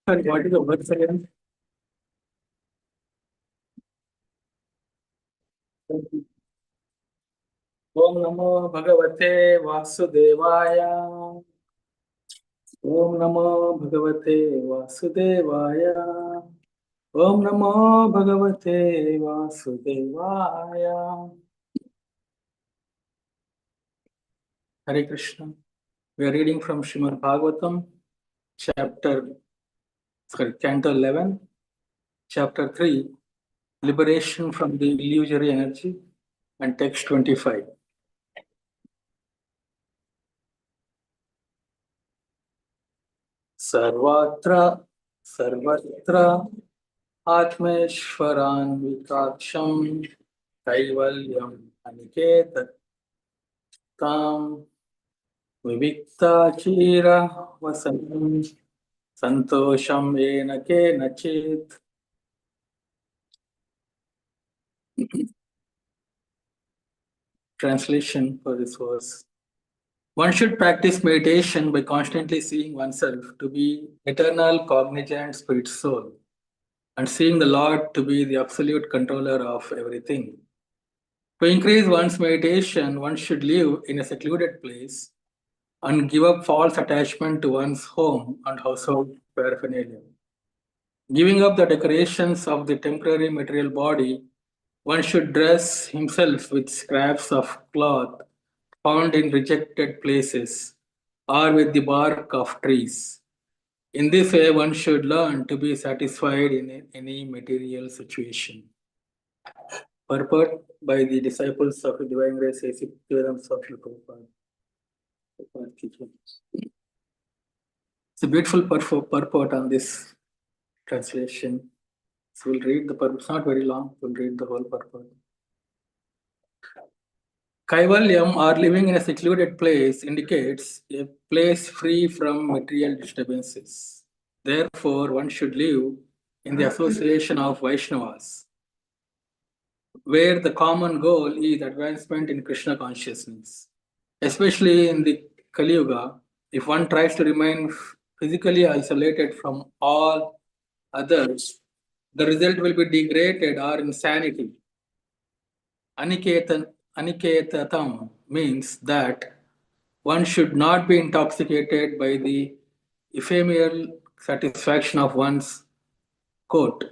And what is the verse again? Om Namo Bhagavate Vasudevaya. Om Namo Bhagavate Vasudevaya. Om Namo Bhagavate Vasudevaya. Hare Krishna. We are reading from Srimad Bhagavatam, Canto 11, Chapter 3, Liberation from the Illusory Energy, and text 25. Sarvatra Atmeshwaranvikaksham Kaivalyam Aniketam Viviktachira Vasanam Santosham Ena Kenachit. Translation for this verse. One should practice meditation by constantly seeing oneself to be eternal, cognizant spirit soul, and seeing the Lord to be the absolute controller of everything. To increase one's meditation, one should live in a secluded place and give up false attachment to one's home and household paraphernalia. Giving up the decorations of the temporary material body, one should dress himself with scraps of cloth found in rejected places or with the bark of trees. In this way, one should learn to be satisfied in any material situation. Purport by the disciples of the Divine Grace A.C. Social Prabhupada. It's a beautiful purport on this translation. So we'll read the purport. It's not very long. We'll read the whole purport. Kaivalyam, or living in a secluded place, indicates a place free from material disturbances. Therefore, one should live in the association of Vaishnavas, where the common goal is advancement in Krishna consciousness. Especially in the Kali Yuga, if one tries to remain physically isolated from all others, the result will be degraded or insanity. Aniketatam means that one should not be intoxicated by the ephemeral satisfaction of one's quote,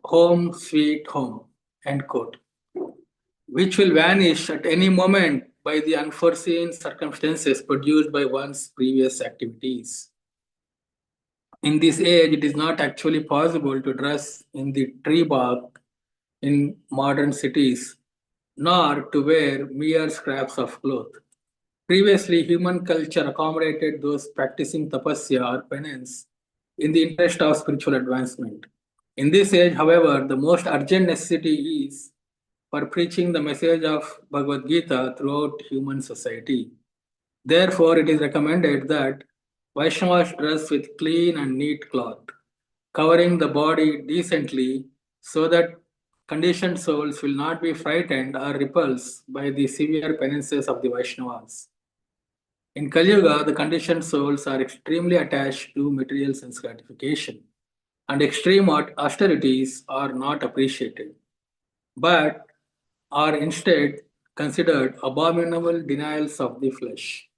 home sweet home, end quote, which will vanish at any moment by the unforeseen circumstances produced by one's previous activities. In this age, it is not actually possible to dress in the tree bark in modern cities, nor to wear mere scraps of cloth. Previously, human culture accommodated those practicing tapasya or penance in the interest of spiritual advancement. In this age, however, the most urgent necessity is for preaching the message of Bhagavad Gita throughout human society. Therefore, it is recommended that Vaishnavas dress with clean and neat cloth, covering the body decently so that conditioned souls will not be frightened or repulsed by the severe penances of the Vaishnavas. In Kali Yuga, the conditioned souls are extremely attached to material sense gratification, and extreme austerities are not appreciated, but are instead considered abominable denials of the flesh.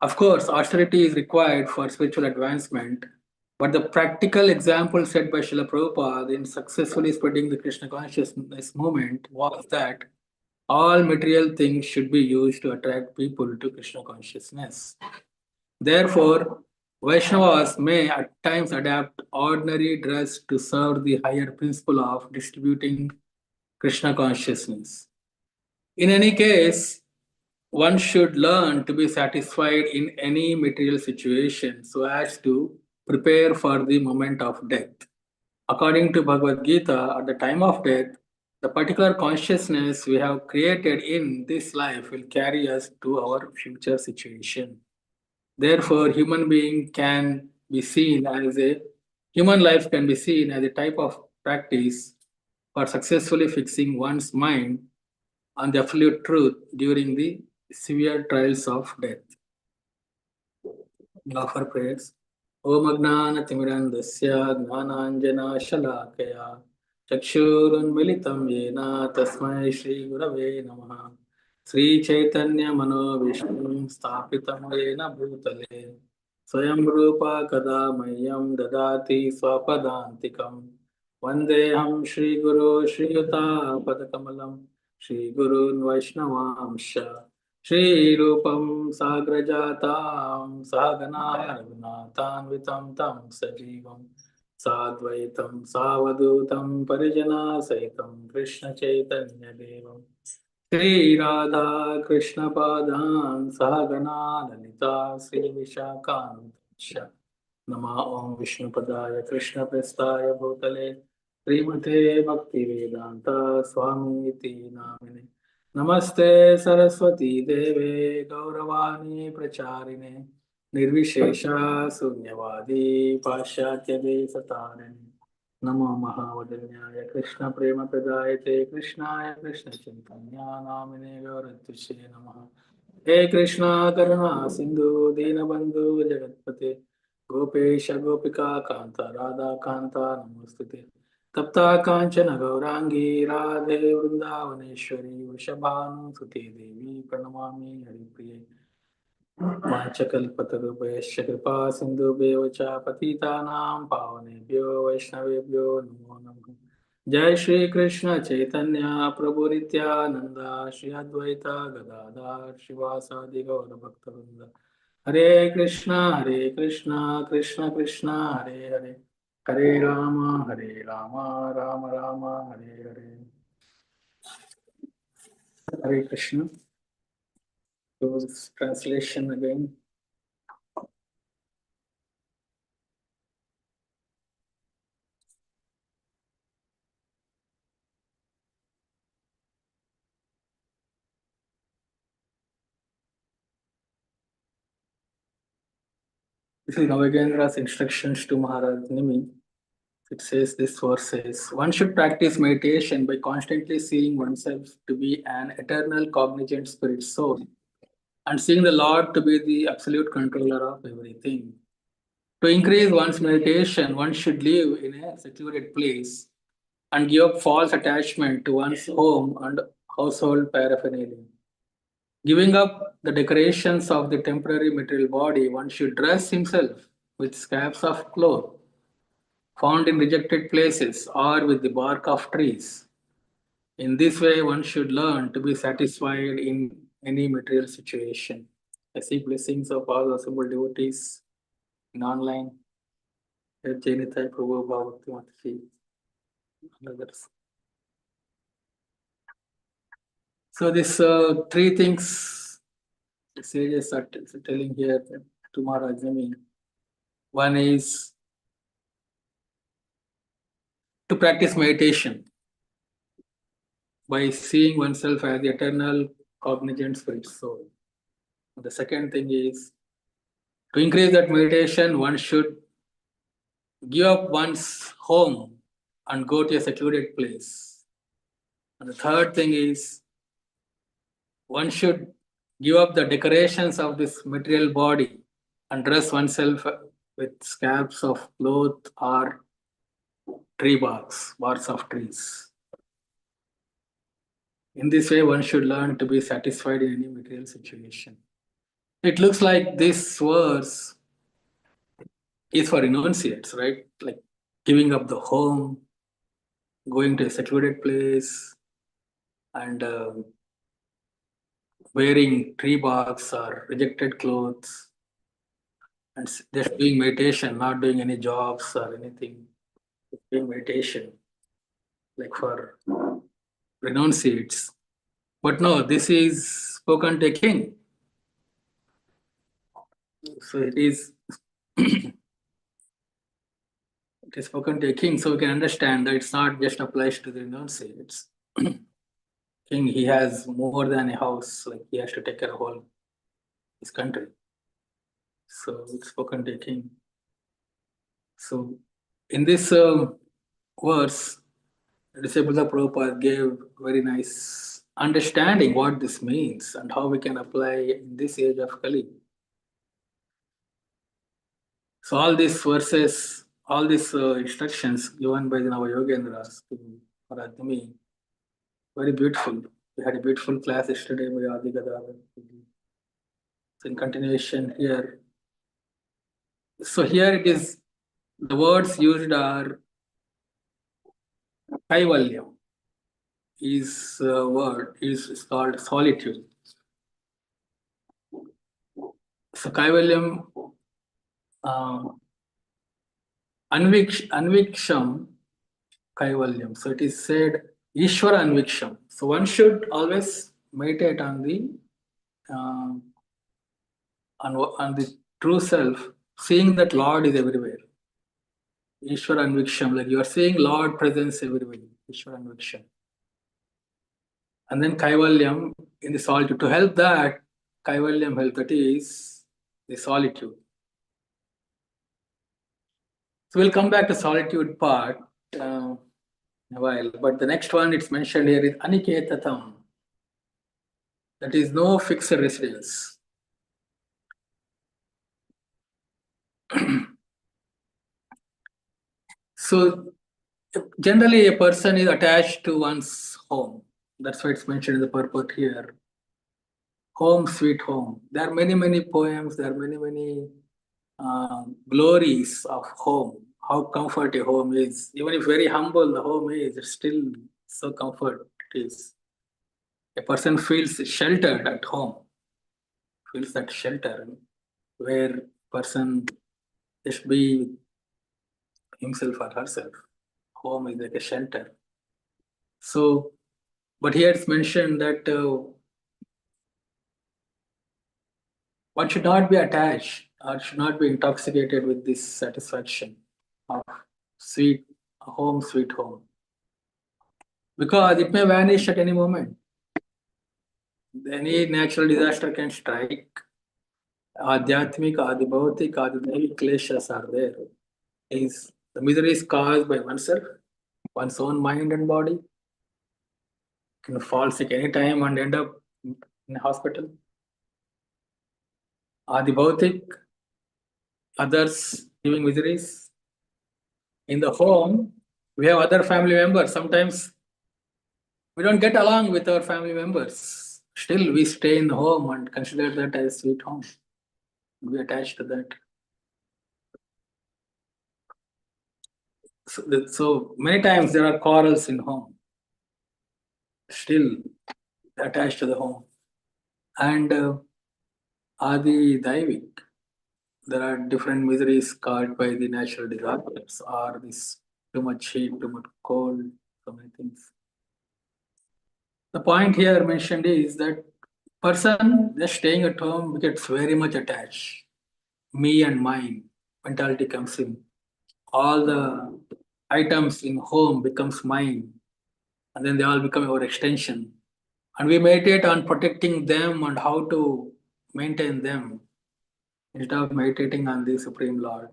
Of course, austerity is required for spiritual advancement, but the practical example set by Srila Prabhupada in successfully spreading the Krishna consciousness movement was that all material things should be used to attract people to Krishna consciousness. Therefore, Vaishnavas may at times adapt ordinary dress to serve the higher principle of distributing Krishna consciousness. In any case, one should learn to be satisfied in any material situation so as to prepare for the moment of death. According to Bhagavad Gita, at the time of death, the particular consciousness we have created in this life will carry us to our future situation. Therefore, human life can be seen as a type of practice for successfully fixing one's mind on the absolute truth during the severe trials of death. We offer prayers. Om Agnanatimirandasya Gnananjanashalaakaya Chakshurunmilitam Yena Tasmai Shri Gurave Namaha Sri Chaitanya Manovishnu Sthapitam Yena Bhutale Swayam Rupa Kada Mayam Dadati Swapadantikam Vandeham Shri Guru Shri Yuta Padakamalam Shri Gurun Vaishnavamsha Shri Rupam Sagrajatam Sahagana Raghunathanvitam Tam Sajivam Sadvaitam Savadutam Parijana Saitam Krishna Chaitanya Devam Shri Radha Krishna Padan Sahagana Lalita Sri Vishakam Nama Om Vishnu Padaya Krishna Prestaya Bhutale Srimate Bhakti Vedanta Swami Iti Namine Namaste Saraswati Deve Gauravani Pracharine Nirvishesha Sunyavadi Pashatya Desatarine Namo Mahavadanyaya Krishna Prema Pradayate Krishnaya Krishna Chaitanya Namine Gauratushe Namaha He Krishna Karuna Sindhu Dinabandhu Jagatpate Gopesh Gopika Kanta Radha Kanta Namostute Tapta Kanchana Gaurangi Radhe Vrindavaneshwari Vrishabhanu Suti Devi Pranamami Haripriye Vanchakalpatarubhayasya Kripa Sindhubhyo Cha Patitanam Pavanebhyo Vaishnavebhyo Namo Namaha Jai Shri Krishna Chaitanya Prabhu Nityananda Shri Advaita Gadadhar Shivasadi Gaura Bhaktavinda Hare Krishna Krishna Krishna Hare Hare Hare Rama Rama Rama Hare Hare Hare Krishna. So this translation again. This is Navagendra's instructions to Maharaj Nimi. It says, this verse says, one should practice meditation by constantly seeing oneself to be an eternal cognizant spirit soul and seeing the Lord to be the absolute controller of everything. To increase one's meditation, one should live in a secluded place and give up false attachment to one's home and household paraphernalia. Giving up the decorations of the temporary material body, one should dress himself with scraps of cloth found in rejected places or with the bark of trees. In this way, one should learn to be satisfied in any material situation. I seek blessings of all assembled devotees in online. Jainithai Prabhu Bhagavati Mataji and others. So, these three things the sages are telling here to Maharaj Nami. One is to practice meditation by seeing oneself as the eternal cognizant spirit soul. The second thing is to increase that meditation, one should give up one's home and go to a secluded place. And the third thing is one should give up the decorations of this material body and dress oneself with scraps of cloth or tree barks of trees. In this way, one should learn to be satisfied in any material situation. It looks like this verse is for renunciates, right? Like giving up the home, going to a secluded place, and wearing tree barks or rejected clothes, and just doing meditation, not doing any jobs or anything, doing meditation, like for renunciates. But no, this is spoken to a king. So it is it is spoken to a king, so we can understand that it's not just applies to the renunciates. King, he has more than a house, like he has to take care of all his country. So it's spoken to a king. So in this verse, Disciple of Prabhupada gave very nice understanding what this means and how we can apply in this age of Kali. So all these verses, all these instructions given by the Navayogendras to Radhami, very beautiful. We had a beautiful class yesterday by Adi Gadadhar. So in continuation here, so here it is, the words used are Kaivalyam is word is called solitude. So Kaivalyam, uh, Anviksham Kaivalyam. So it is said Ishvara Anviksham. So one should always meditate on the uh, on the true self, seeing that Lord is everywhere. Ishvara Anviksham, like you are seeing Lord presence everywhere. Ishvara Anviksham. And then Kaivalyam in the solitude. To help that, Kaivalyam help, that is the solitude. So we'll come back to solitude part in a while. But the next one it's mentioned here is Aniketatam. That is no fixed residence. So generally a person is attached to one's home. That's why it's mentioned in the purport here. Home, sweet home. There are many poems, there are many glories of home. How comfort a home is. Even if very humble the home is, it's still so comfort it is. A person feels sheltered at home, feels that shelter where person just be himself or herself. Home is like a shelter. So, but here it's mentioned that one should not be attached or should not be intoxicated with this satisfaction of sweet home, sweet home. Because it may vanish at any moment. Any natural disaster can strike. Adhyatmik, Adibhautik, Adidaivic kleshas are there. Is the misery is caused by oneself, one's own mind and body. Can fall sick anytime and end up in a hospital. Adibhautik, others giving miseries. In the home, we have other family members. Sometimes we don't get along with our family members. Still, we stay in the home and consider that as sweet home. We attach to that. So many times there are quarrels in home. Still attached to the home. And Adi Daivik, there are different miseries caused by the natural disasters or this too much heat, too much cold, so many things. The point here mentioned is that person just staying at home gets very much attached. Me and mine mentality comes in. All the items in home becomes mine, and then they all become our extension. And we meditate on protecting them and how to maintain them instead of meditating on the Supreme Lord.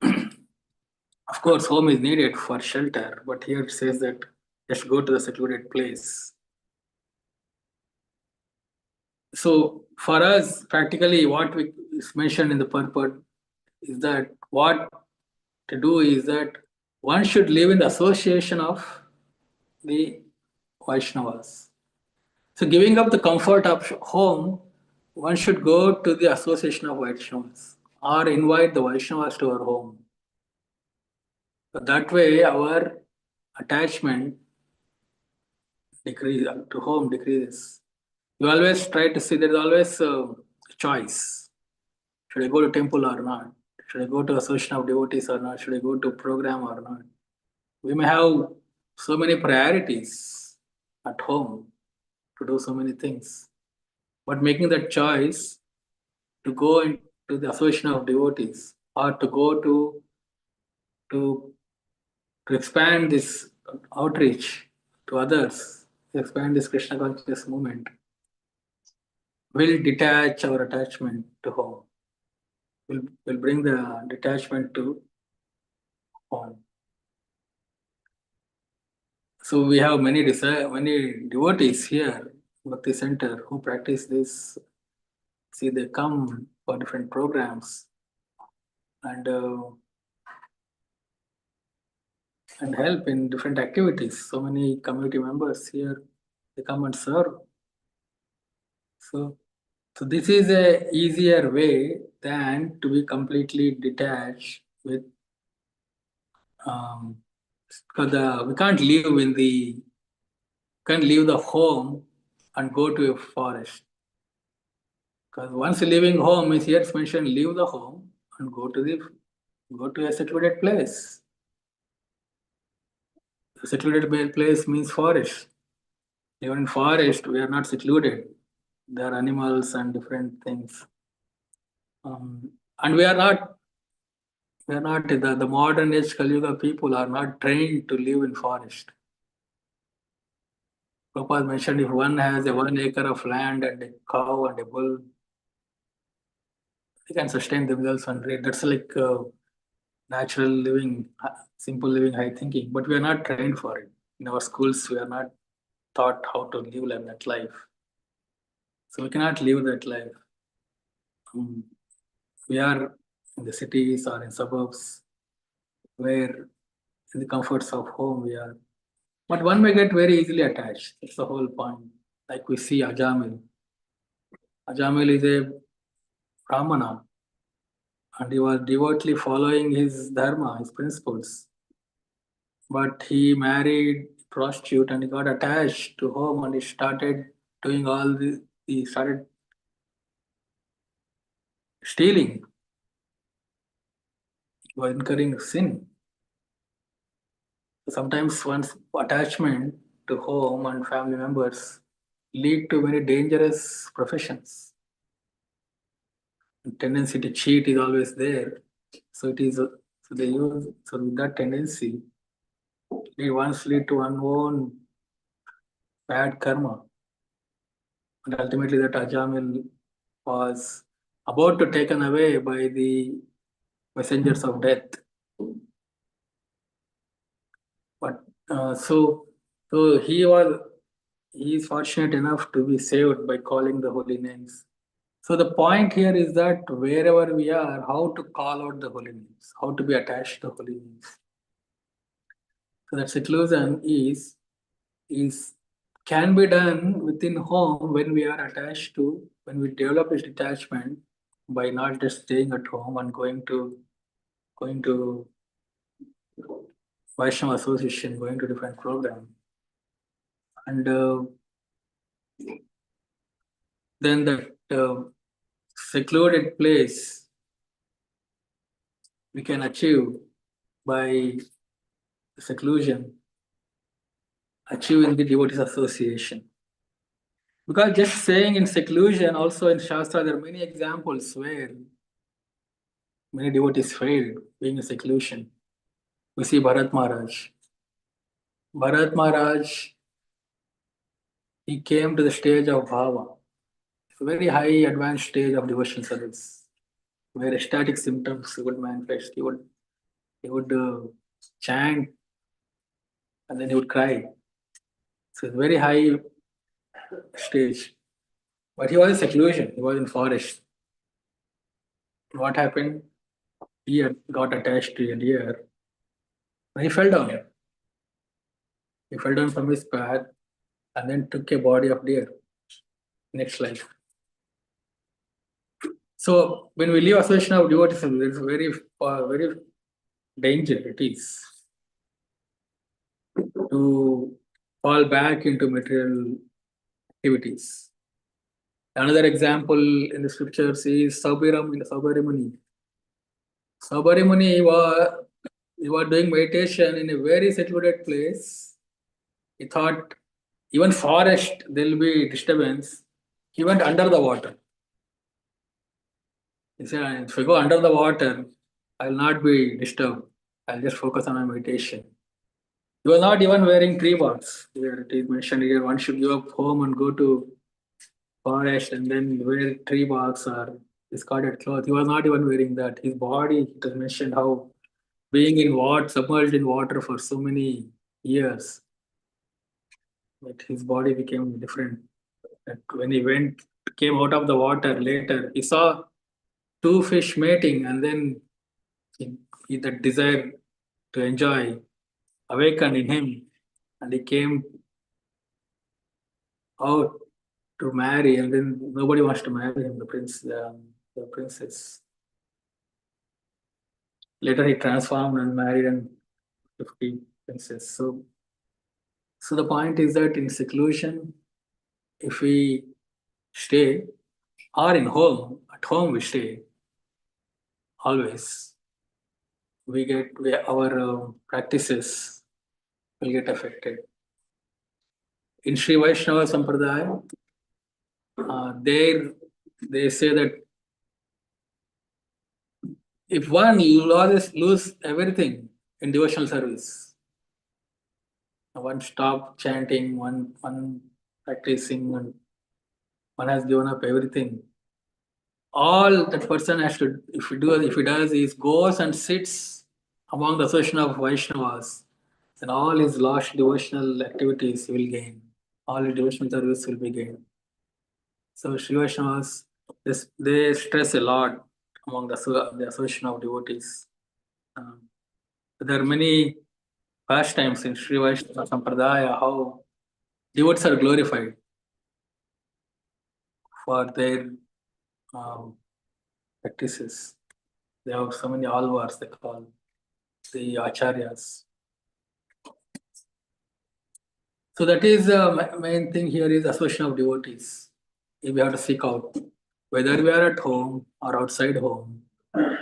Of course, home is needed for shelter, but here it says that just go to the secluded place. So for us, practically what is mentioned in the purport is that what to do is that one should live in the association of the Vaishnavas. So giving up the comfort of home, one should go to the association of Vaishnavas or invite the Vaishnavas to our home. So that way our attachment decrease to home decreases. You always try to see there is always a choice. Should I go to temple or not? Should I go to association of devotees or not? Should I go to program or not? We may have so many priorities at home to do so many things. But making that choice to go into the association of devotees or to go to, to expand this outreach to others, to expand this Krishna consciousness movement, will detach our attachment to home. Will bring the detachment to home. So we have many devotees here, Bhakti Center, who practice this. See, they come for different programs. and and help in different activities. So many community members here, they come and serve. So, so this is a easier way than to be completely detached with because we can't leave the home and go to a forest. Because once leaving home is here mentioned, leave the home and go to a secluded place. A secluded place means forest. Even in forest, we are not secluded. There are animals and different things. And we are not the modern age Kali Yuga people are not trained to live in forest. Prabhupada mentioned if one has a 1 acre of land and a cow and a bull, they can sustain themselves and trade. That's like natural living, simple living, high thinking. But we are not trained for it. In our schools, we are not taught how to live like that life. So we cannot live that life. We are in the cities or in suburbs where in the comforts of home we are. But one may get very easily attached. That's the whole point. Like we see Ajamil. Ajamil is a Brahmana and he was devoutly following his dharma, his principles. But he married a prostitute and he got attached to home and he started doing he started stealing. He was incurring sin. Sometimes one's attachment to home and family members lead to very dangerous professions. The tendency to cheat is always there. So it is so they use so with that tendency, they once lead to unknown bad karma. And ultimately that Ajamil was about to taken away by the messengers of death. But so he is fortunate enough to be saved by calling the holy names. So the point here is that wherever we are, how to call out the holy names, how to be attached to holy names. So that seclusion is can be done within home when we are attached to when we develop this detachment by not just staying at home and going to Vaishnava association, going to different programs, and then that secluded place we can achieve by seclusion, achieving the devotees association. Because just saying in seclusion, also in Shastra, there are many examples where many devotees failed being in seclusion. We see Bharat Maharaj. Bharat Maharaj, he came to the stage of Bhava, a very high advanced stage of devotional service, where ecstatic symptoms would manifest. He would chant and then he would cry. So it's very high stage. But he was in seclusion, he was in forest. What happened? He had got attached to a deer and he fell down. He fell down from his path and then took a body of deer next life. So when we leave association of devotees, there's very danger it is to fall back into material activities. Another example in the scriptures is Sabiram in the Sabarimuni. Sabarimuni he was doing meditation in a very secluded place. He thought even forest there will be disturbance. He went under the water. He said, if I go under the water, I will not be disturbed. I'll just focus on my meditation. He was not even wearing tree barks. Here it is mentioned here, one should give up home and go to forest and then wear tree barks or discarded clothes. He was not even wearing that. His body, it was mentioned how being in water, submerged in water for so many years, but his body became different. That when he came out of the water later, he saw two fish mating and then that desire to enjoy awakened in him, and he came out to marry, and then nobody wants to marry him. The princess. Later, he transformed and married and 50 princess. So the point is that in seclusion, if we stay, or in home, at home we stay always, our practices will get affected. In Sri Vaishnava Sampradaya, there they say that if one lose everything in devotional service, one stop chanting, one practicing, and one has given up everything. All that person has to, if he does, is goes and sits among the association of Vaishnavas, then all his lost devotional activities he will gain. All his devotional service will be gained. So Sri Vaishnavas, they stress a lot among the association of devotees. There are many pastimes in Sri Vaishnava Sampradaya how devotees are glorified for their um, practices. They have so many alvars, they call the acharyas. So that is the main thing here is association of devotees. We have to seek out whether we are at home or outside home,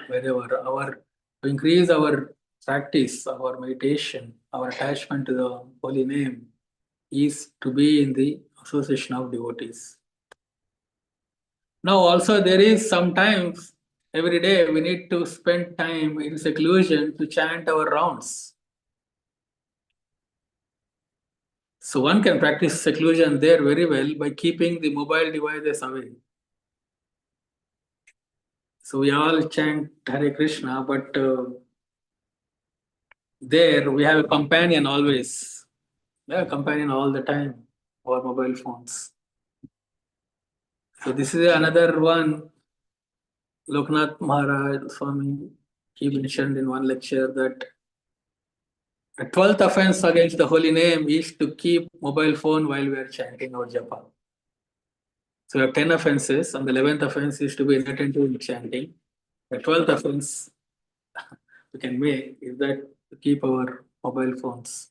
wherever to increase our practice, our meditation, our attachment to the holy name is to be in the association of devotees. Now also there is sometimes every day we need to spend time in seclusion to chant our rounds. So one can practice seclusion there very well by keeping the mobile devices away. So we all chant Hare Krishna, but there we have a companion always. We have a companion all the time, our mobile phones. So this is another one. Loknath Maharaj Swami, he mentioned in one lecture that the 12th offense against the holy name is to keep mobile phone while we are chanting our japa. So we have 10 offenses, and the 11th offense is to be inattentive in chanting. The 12th offense we can make is that to keep our mobile phones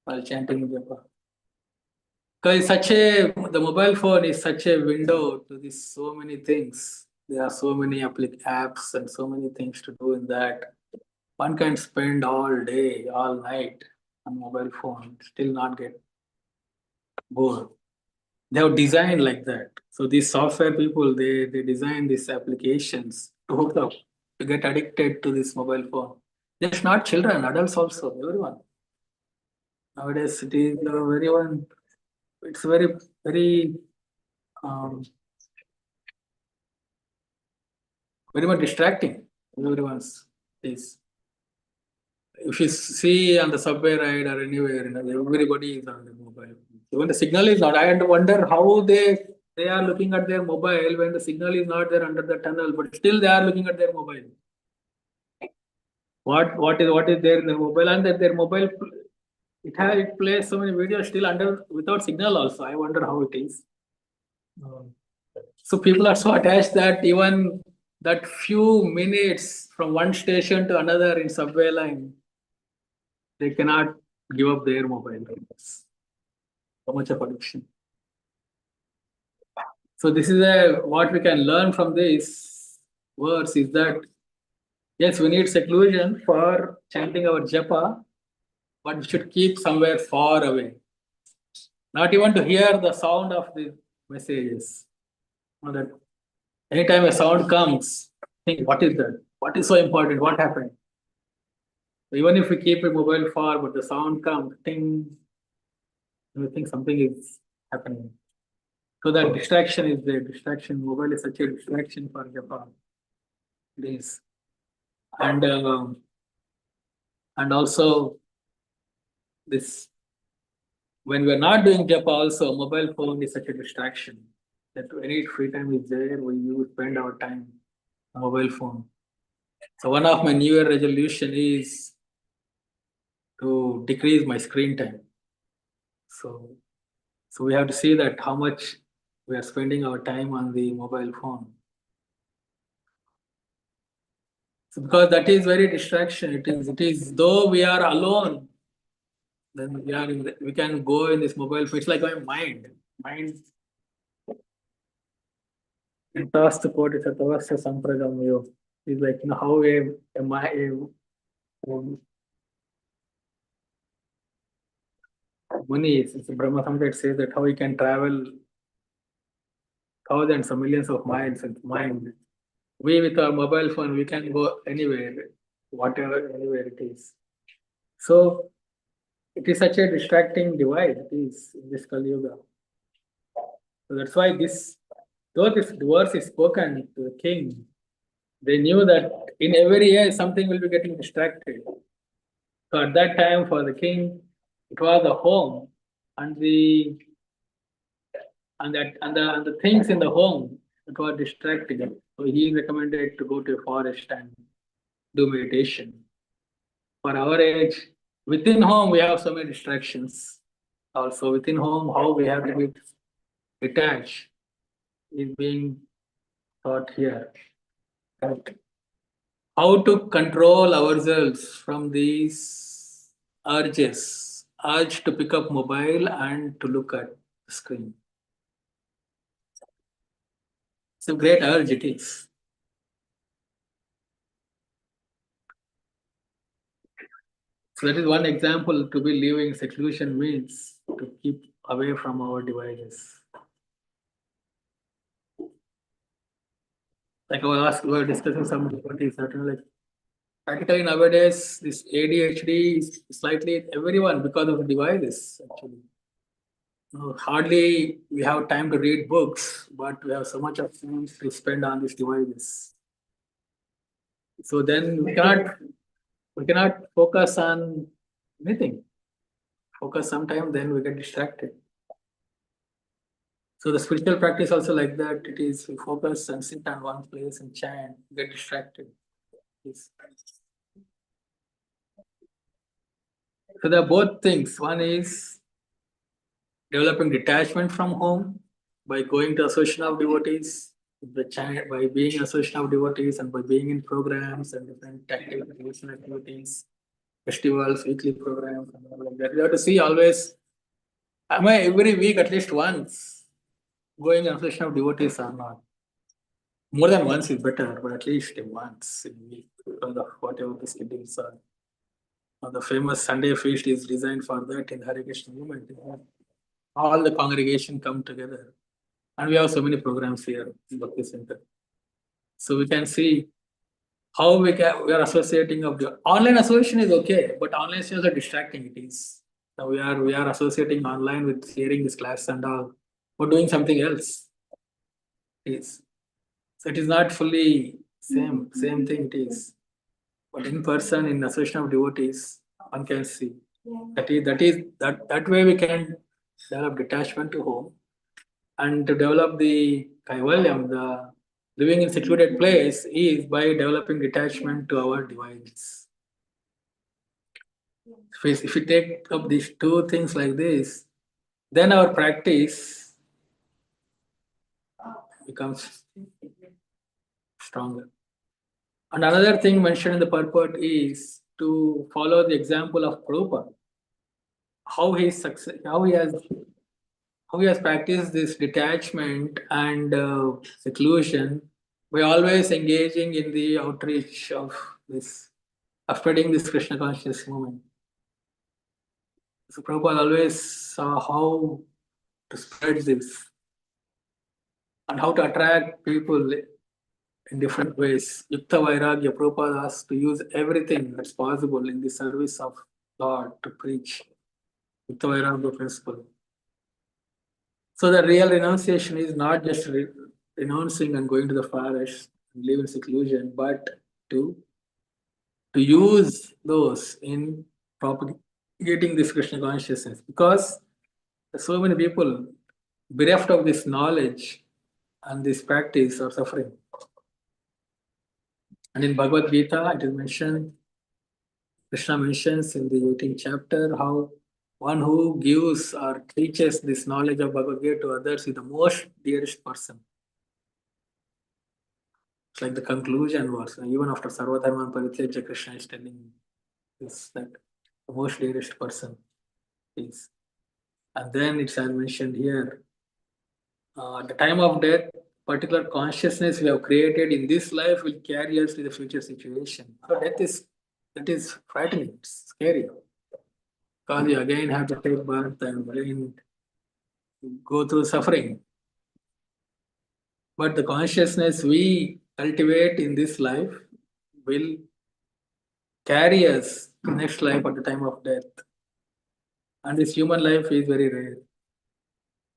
while chanting japa. Because the mobile phone is such a window to this so many things. There are so many apps and so many things to do in that. One can spend all day, all night on mobile phone, still not get bored. They have designed like that. So these software people, they design these applications to hook up, to get addicted to this mobile phone. Just not children, adults also, everyone. Nowadays, it is everyone. It's very, very, um, very much distracting. Everyone's is. If you see on the subway ride or anywhere, everybody is on the mobile. Even the signal is not. I wonder how they are looking at their mobile when the signal is not there under the tunnel, but still they are looking at their mobile. What is there in their mobile, and that their mobile it plays so many videos still under without signal also. I wonder how it is. So people are so attached that even that few minutes from one station to another in subway line, they cannot give up their mobile. So much of addiction. So this is what we can learn from this verse is that yes, we need seclusion for chanting our japa, but we should keep somewhere far away. Not even to hear the sound of the messages. That anytime a sound comes, think what is that? What is so important? What happened? So even if we keep a mobile far, but the sound comes, ting, we think something is happening. So that distraction is there. Distraction, mobile is such a distraction for Japan. It is. And also this when we are not doing japa also, mobile phone is such a distraction that any free time is there, we spend our time on mobile phone. So one of my New Year resolution is to decrease my screen time. So so we have to see that how much we are spending our time on the mobile phone. So because that is very distraction. It is though we are alone, then we can go in this mobile phone. It's like my mind. Toss the quote is a toss sampradamyo. It's like how a money is. It's Brahma Samhita says that how we can travel thousands or millions of miles in mind. We with our mobile phone we can go anywhere, whatever anywhere it is. So it is such a distracting device. It is in this Kali Yuga. So that's why though this verse is spoken to the king, they knew that in every year something will be getting distracted. So at that time for the king, it was the home and the things in the home that were distracting. So he recommended to go to a forest and do meditation. For our age, within home we have so many distractions. Also within home, how we have to be detached is being taught here. Correct. How to control ourselves from these urge to pick up mobile and to look at the screen. It's a great urge it is. So that is one example. To be living seclusion means to keep away from our devices. Like we were discussing some difficulties, certainly like practically nowadays this ADHD is slightly everyone because of the devices actually. Hardly we have time to read books, but we have so much of time to spend on these devices. So then we cannot focus on anything. Focus sometime, then we get distracted. So the spiritual practice also like that. It is we focus and sit on one place and chant, get distracted. Yes. So there are both things. One is developing detachment from home by going to association of devotees, by being in association of devotees and by being in programs and different tactical devotion activities, festivals, weekly programs, and all like that. We have to see always, am I every week at least once going in association of devotees or not? More than once is better, but at least once in a week because of whatever the schedules are. Now, the famous Sunday feast is designed for that in the Hare Krishna movement. All the congregation come together. And we have so many programs here in Bhakti Center. So we can see how we are associating of the online association is okay, but online is also distracting it is. Now we are associating online with hearing this class and all, or doing something else. It is. So it is not fully same thing it is. But in person, in association of devotees, one can see. That way we can develop detachment to home and to develop the kaivalyam, the living in secluded place is by developing detachment to our devices. If we take up these two things like this, then our practice becomes stronger. And another thing mentioned in the purport is to follow the example of Prabhupada. How he has practiced this detachment and seclusion by always engaging in the outreach of spreading this Krishna conscious movement. So Prabhupada always saw how to spread this and how to attract people in different ways. Yukta Vairagya, Prabhupada has to use everything that's possible in the service of God to preach Yukta Vairagya principle. So the real renunciation is not just renouncing and going to the forest and live in seclusion, but to use those in propagating this Krishna consciousness. Because so many people bereft of this knowledge and this practice are suffering. And in Bhagavad Gita, it is mentioned, Krishna mentions in the 18th chapter how one who gives or teaches this knowledge of Bhagavad Gita to others is the most dearest person. It's like the conclusion was, even after Sarvadharman Parityaja, Krishna is telling this, that the most dearest person is. And then it's as mentioned here, at the time of death, particular consciousness we have created in this life will carry us to the future situation. So that is frightening, it's scary. Because you again have to take birth and again go through suffering. But the consciousness we cultivate in this life will carry us to next life at the time of death. And this human life is very rare.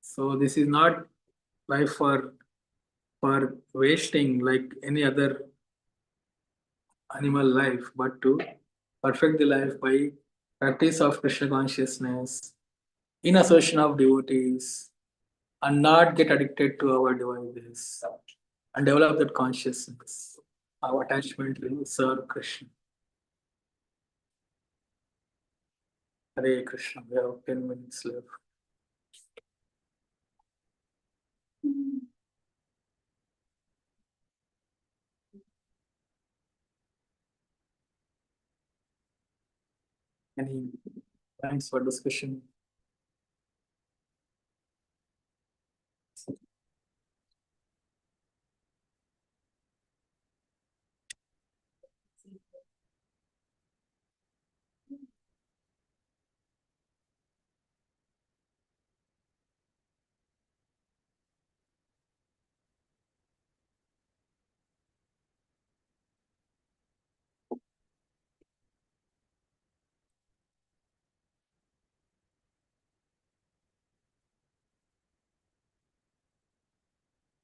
So this is not life for wasting like any other animal life, but to perfect the life by practice of Krishna consciousness, in association of devotees, and not get addicted to our devices, and develop that consciousness, our attachment to serve Krishna. Hare Krishna, we have 10 minutes left. Any points for discussion?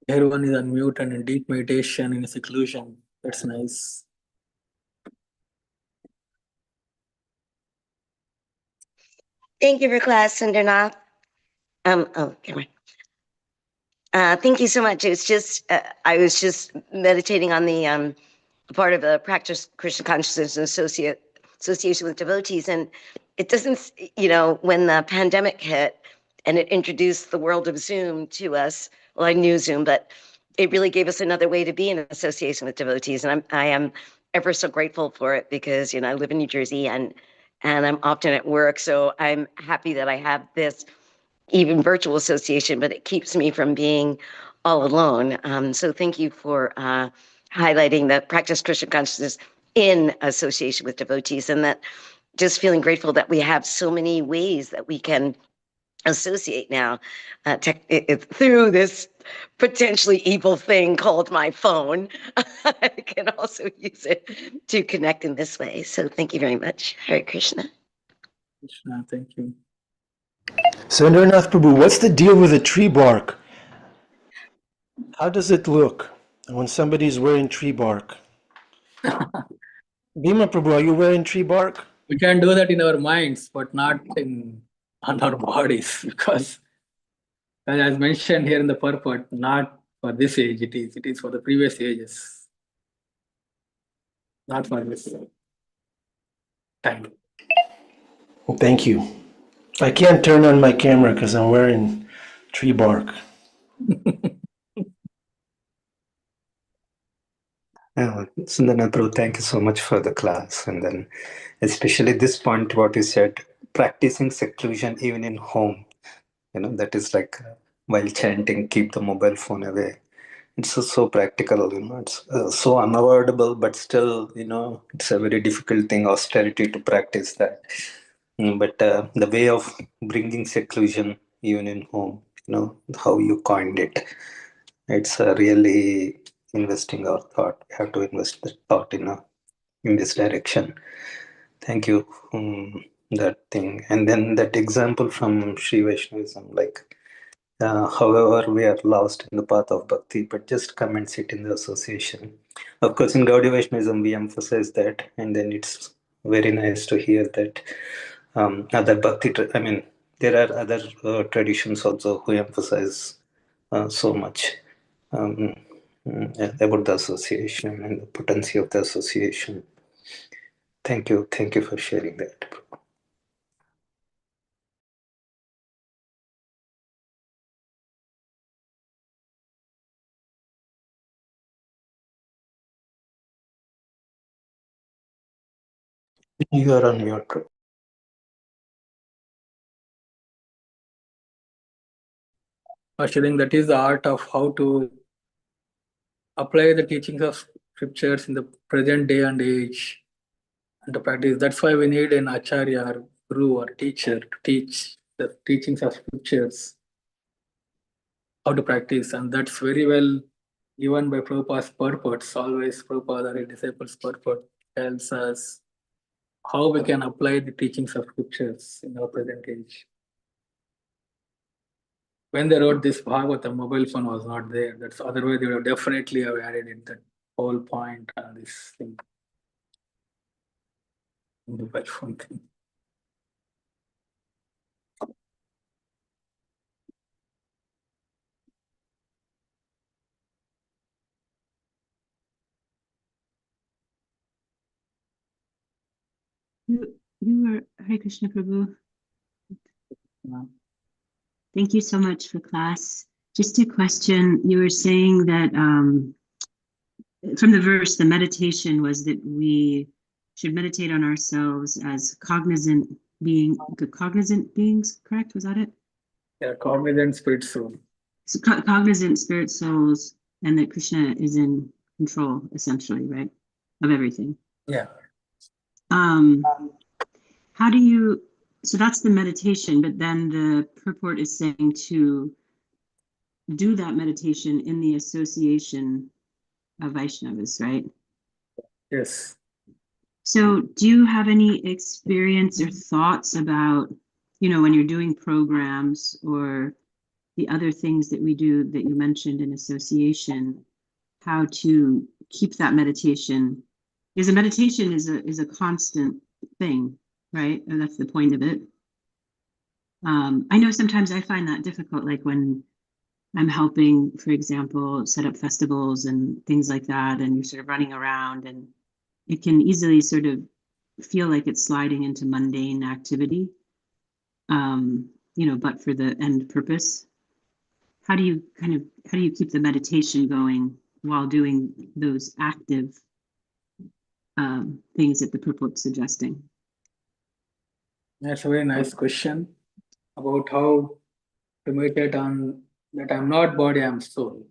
Everyone is on mute and in deep meditation in seclusion. That's nice. Thank you for class, Sundarnath. Camera. Thank you so much. It's just, I was just meditating on the part of the practice Krishna consciousness and association with devotees. And it doesn't, when the pandemic hit and it introduced the world of Zoom to us, well, I knew Zoom, but it really gave us another way to be in association with devotees. And I am ever so grateful for it because, I live in New Jersey and I'm often at work. So I'm happy that I have this even virtual association, but it keeps me from being all alone. So thank you for highlighting the practice Krishna consciousness in association with devotees, and that just feeling grateful that we have so many ways that we can associate now through this potentially evil thing called my phone. I can also use it to connect in this way. So thank you very much. Hare Krishna. Krishna, thank you. Sundarnath Prabhu, what's the deal with the tree bark? How does it look when somebody's wearing tree bark? Bhima Prabhu, are you wearing tree bark? We can do that in our minds, but not on our bodies, because as mentioned here in the purport, not for this age, it is for the previous ages, not for this time. Well, thank you. I can't turn on my camera because I'm wearing tree bark. Sundarnath Prabhu, thank you so much for the class. And then especially this point, what you said, practicing seclusion even in home, that is like while chanting, keep the mobile phone away. It's so practical, it's so unavoidable, but still, it's a very difficult thing, austerity to practice that. But the way of bringing seclusion even in home, how you coined it, it's really investing our thought. We have to invest the thought in this direction. Thank you. That thing. And then that example from Sri Vaishnavism, like, however, we are lost in the path of bhakti, but just come and sit in the association. Of course, in Gaudiya Vaishnavism, we emphasize that, and then it's very nice to hear that other bhakti, there are other traditions also who emphasize so much. about the association and the potency of the association. Thank you for sharing that. You are on mute, bro. Sharing, that is the art of how to apply the teachings of scriptures in the present day and age and to practice. That's why we need an acharya or guru or teacher to teach the teachings of scriptures, how to practice. And that's very well given by Prabhupada's purports. Always Prabhupada or his disciples' purport tells us how we can apply the teachings of scriptures in our present age. When they wrote this Bhagavatam, mobile phone was not there. That's otherwise they would have definitely have added in that whole point on this thing. Mobile phone thing. You were Hare Krishna Prabhu. Yeah. Thank you so much for class. Just a question. You were saying that from the verse, the meditation was that we should meditate on ourselves as cognizant beings, correct? Was that it? Yeah, cognizant spirit soul. So cognizant spirit souls, and that Krishna is in control, essentially, right? Of everything. Yeah. How do you, so that's the meditation, but then the purport is saying to do that meditation in the association of Vaishnavas, right? Yes. So do you have any experience or thoughts about, when you're doing programs or the other things that we do that you mentioned in association, how to keep that meditation? Because a meditation is a constant thing, right? And that's the point of it. I know sometimes I find that difficult, like when I'm helping, for example, set up festivals and things like that, and you're sort of running around, and it can easily sort of feel like it's sliding into mundane activity, but for the end purpose. How do you keep the meditation going while doing those active things that the purport's suggesting? That's a very nice question about how to meditate on that I'm not body, I'm soul.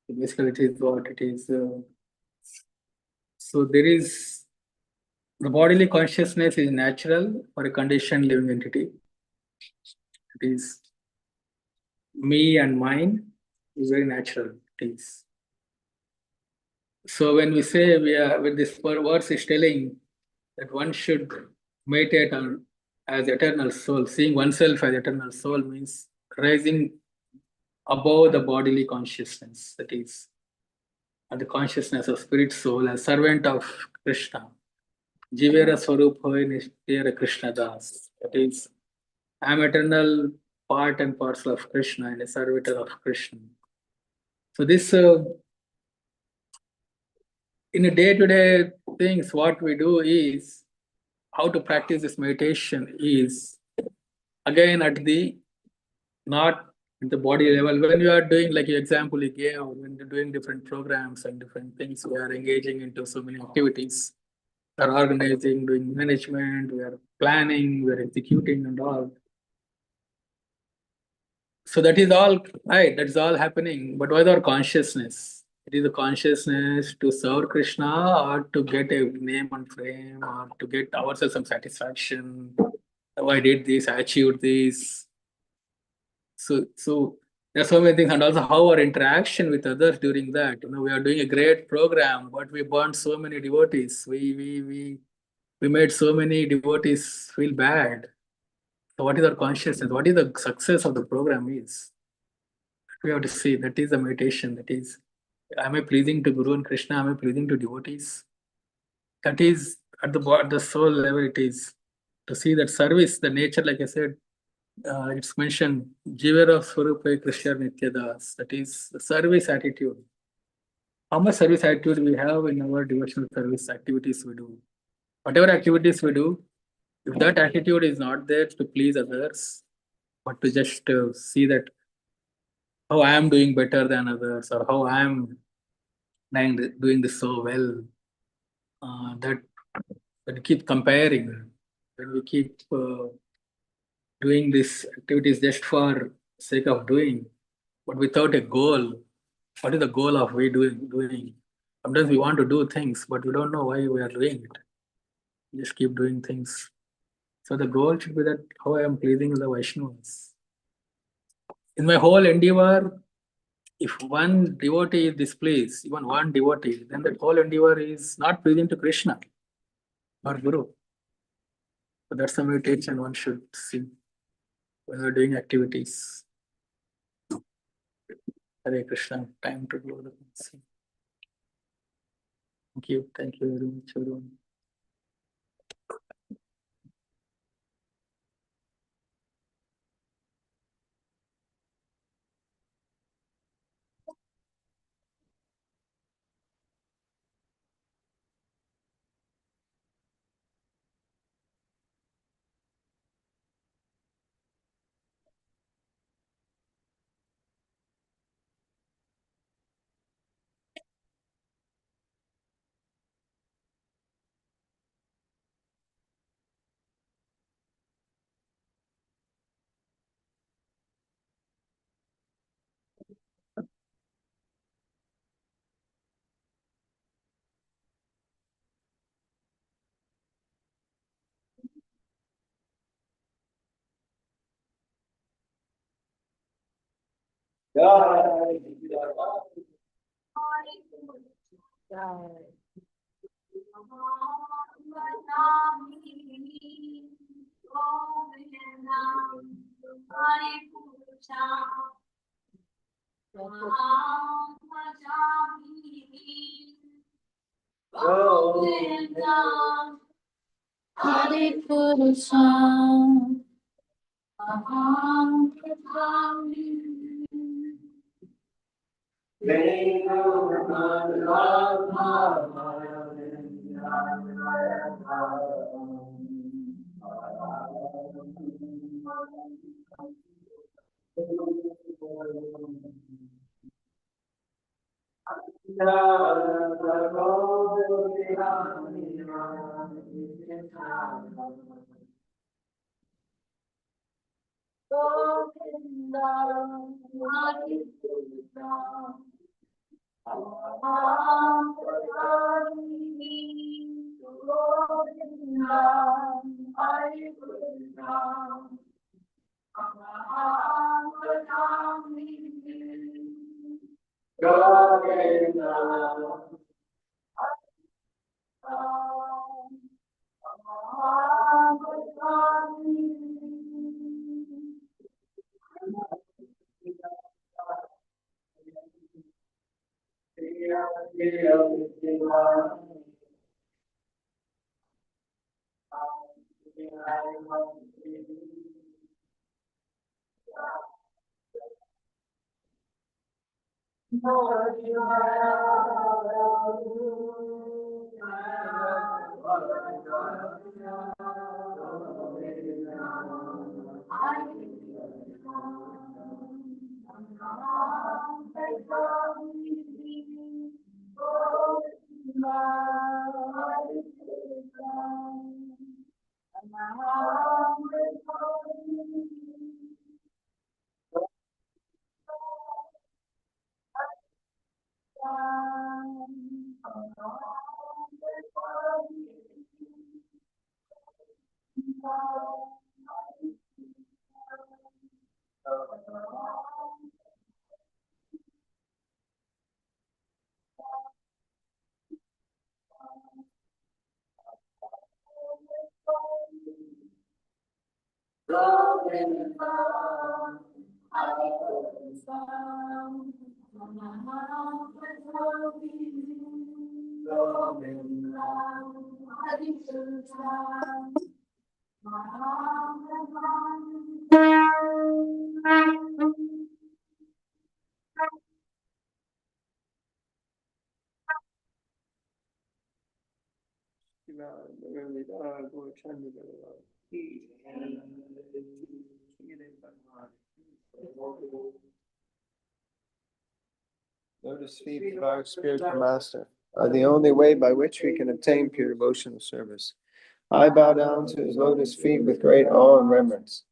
So basically, it is what it is. So there is the bodily consciousness is natural for a conditioned living entity. It is me and mine is very natural. It is. So when we say when this verse is telling that one should meditate on as eternal soul, seeing oneself as eternal soul means rising above the bodily consciousness, that is, and the consciousness of spirit soul as servant of Krishna. Jivera Swarupa Nishtera Krishna Das. That is, I am eternal part and parcel of Krishna and a servitor of Krishna. So this in a day-to-day things, what we do is how to practice this meditation is again at the not at the body level. When you are doing like your example you gave, when you're doing different programs and different things, we are engaging into so many activities. We are organizing, doing management, we are planning, we are executing and all. So that is all right, that is all happening. But what is our consciousness? It is a consciousness to serve Krishna or to get a name and fame or to get ourselves some satisfaction. Oh, I did this, I achieved this. So there are so many things, and also how our interaction with others during that. We are doing a great program, but we burned so many devotees. We made so many devotees feel bad. So what is our consciousness? What is the success of the program is? We have to see. That is the meditation. That is, am I pleasing to Guru and Krishna? Am I pleasing to devotees? That is at the soul level. It is to see that service, the nature, like I said, it's mentioned, Jivera Swarupa Krishna Nityadas. That is the service attitude. how much service attitude we have in our devotional service activities we do. Whatever activities we do, if that attitude is not there to please others, but to just see that how I am doing better than others or how I am doing this so well, that when we keep comparing, when we keep doing these activities just for sake of doing, but without a goal, what is the goal of we doing? Sometimes we want to do things, but we don't know why we are doing it. We just keep doing things. So the goal should be that how I am pleasing the Vaishnavas. In my whole endeavor, if one devotee is displeased, even one devotee, then that whole endeavor is not pleasing to Krishna or Guru. So that's the meditation one should see when we're doing activities. Hare Krishna, time to do the things. Thank you very much, everyone. Lotus feet of our spiritual master are the only way by which we can obtain pure devotional service. I bow down to his lotus feet with great awe and reverence.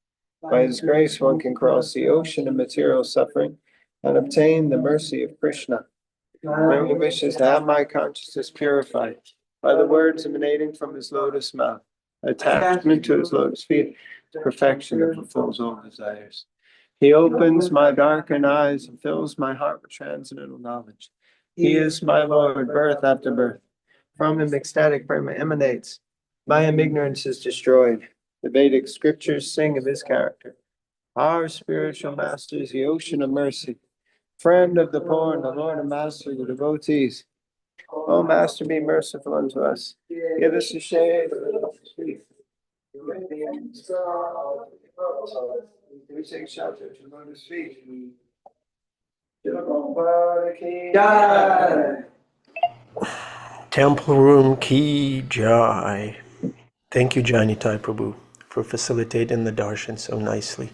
By his grace, one can cross the ocean of material suffering and obtain the mercy of Krishna. My only wish is to have my consciousness purified by the words emanating from his lotus mouth. Attachment to his lotus feet is perfection that fulfills all desires. He opens my darkened eyes and fills my heart with transcendental knowledge. He is my Lord, birth after birth. From him ecstatic prema emanates. My ignorance is destroyed. The Vedic scriptures sing of his character. Our spiritual master is the ocean of mercy, friend of the poor and the Lord and master of the devotees. O Master, be merciful unto us. Give us the shade of the lotus feet. We take shelter to lotus feet. Temple room ki jai. Thank you, Janitai Prabhu, for facilitating the darshan so nicely.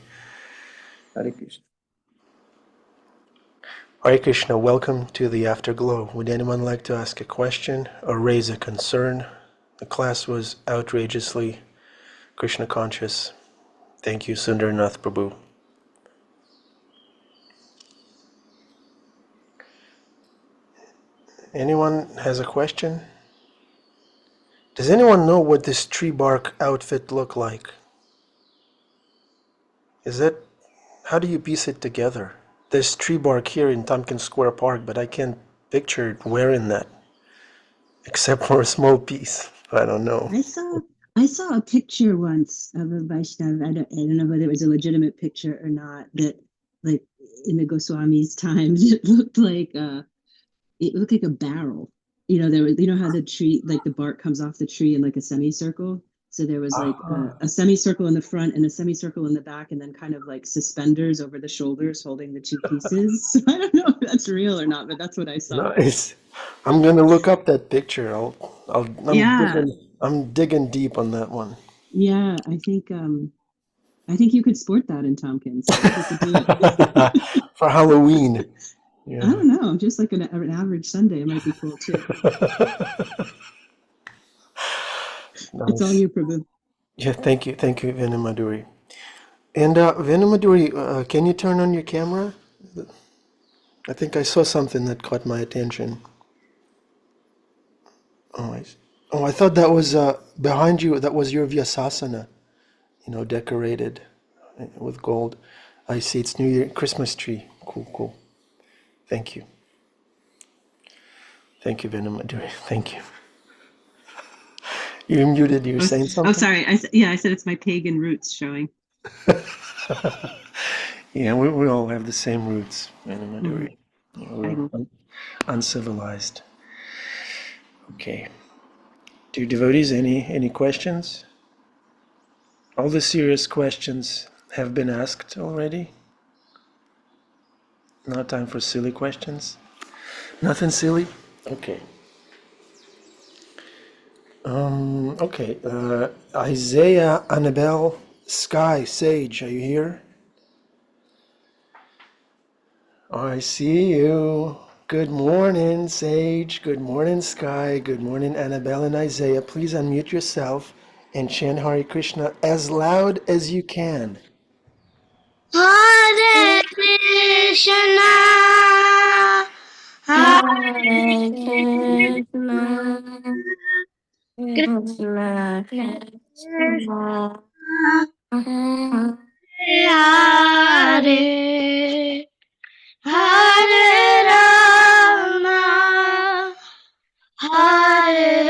Hare Krishna. Hare Krishna, welcome to the Afterglow. Would anyone like to ask a question or raise a concern? The class was outrageously Krishna conscious. Thank you, Sundarnath Prabhu. Anyone has a question? Does anyone know what this tree bark outfit look like? How do you piece it together? There's tree bark here in Tompkins Square Park, but I can't picture it wearing that, except for a small piece. I don't know. I saw a picture once of a Vaishnav. I don't know whether it was a legitimate picture or not. That, like, in the Goswami's times, it looked like a barrel. There was, how the tree, like the bark comes off the tree in like a semicircle. So there was like a semicircle in the front and a semicircle in the back, and then kind of like suspenders over the shoulders holding the two pieces. So I don't know if that's real or not, but that's what I saw. Nice. I'm gonna look up that picture. Yeah. I'm digging deep on that one. Yeah, I think you could sport that in Tompkins. I think you could do it. For Halloween. Yeah. I don't know, just like an average Sunday, it might be cool too. It's all Nice. you, Prabhu. Yeah, thank you, Venumaduri. And Venumaduri, can you turn on your camera? I think I saw something that caught my attention. I thought that was behind you. That was your Vyasasana, decorated with gold. I see it's New Year, Christmas tree. Cool. Thank you. Thank you, Venumaduri. Thank you. You're muted. You're saying something? Oh, sorry. I said it's my pagan roots showing. Yeah, we all have the same roots, Venumaduri. Mm-hmm. We're uncivilized. Okay. Do devotees any questions? All the serious questions have been asked already. No time for silly questions. Nothing silly? Okay. Okay. Isaiah, Annabelle, Sky, Sage, are you here? Oh, I see you. Good morning, Sage. Good morning, Sky. Good morning, Annabelle and Isaiah. Please unmute yourself and chant Hare Krishna as loud as you can. Hare Krishna, Hare Krishna, Krishna Krishna, Hare Hare, Hare Rama, Hare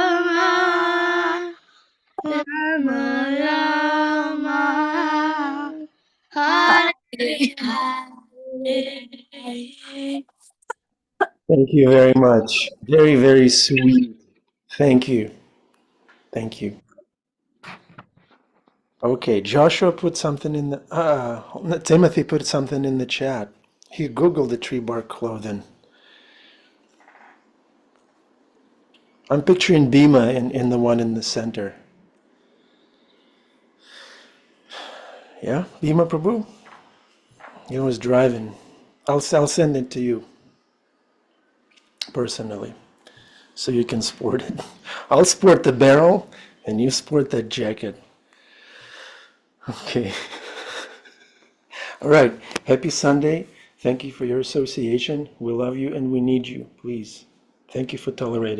Rama, Rama Rama, Hare Hare. Thank you very much. Very, very sweet. Thank you. Thank you. Okay, Joshua put something in the, Timothy put something in the chat. He Googled the tree bark clothing. I'm picturing Bhima in the one in the center. Yeah, Bhima Prabhu? He was driving. I'll send it to you personally so you can sport it. I'll sport the barrel and you sport that jacket. Okay. All right. Happy Sunday. Thank you for your association. We love you and we need you. Please. Thank you for tolerating.